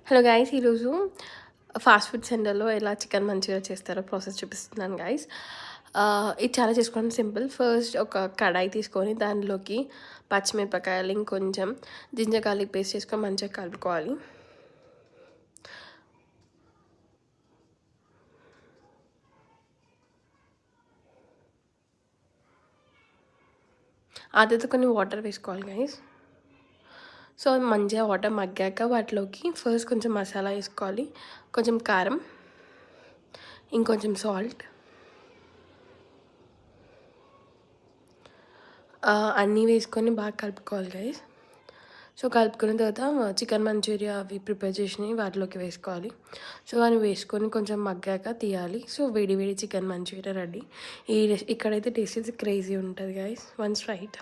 Hello guys, ఈరోజు fast food సెంటర్లో ఎలా చికెన్ మంచూరియా చేస్తారో ప్రాసెస్ చూపిస్తున్నాను గైస్. ఇది చాలా చేసుకోవడం సింపుల్. ఫస్ట్ ఒక కడాయి తీసుకొని దానిలోకి పచ్చిమిరపకాయలు, ఇంకొంచెం జింజర్ గార్లిక్ పేస్ట్ చేసుకొని మంచిగా కలుపుకోవాలి. ఆ తర్వాత కొన్ని వాటర్ వేసుకోవాలి గైస్. సో మంచిగా వాటర్ మగ్గాక వాటిలోకి ఫస్ట్ కొంచెం మసాలా వేసుకోవాలి, కొంచెం కారం, ఇంకొంచెం సాల్ట్, అన్నీ వేసుకొని బాగా కలుపుకోవాలి గైస్. సో కలుపుకున్న తర్వాత చికెన్ మంచూరియా అవి ప్రిపేర్ చేసినవి వాటిలోకి వేసుకోవాలి. సో అవి వేసుకొని కొంచెం మగ్గాక తీయాలి. సో వేడి వేడి చికెన్ మంచూరియా రెడీ. ఇక్కడైతే టేస్ట్ క్రేజీ ఉంటుంది గైస్, వన్స్ ట్రై ఇట్.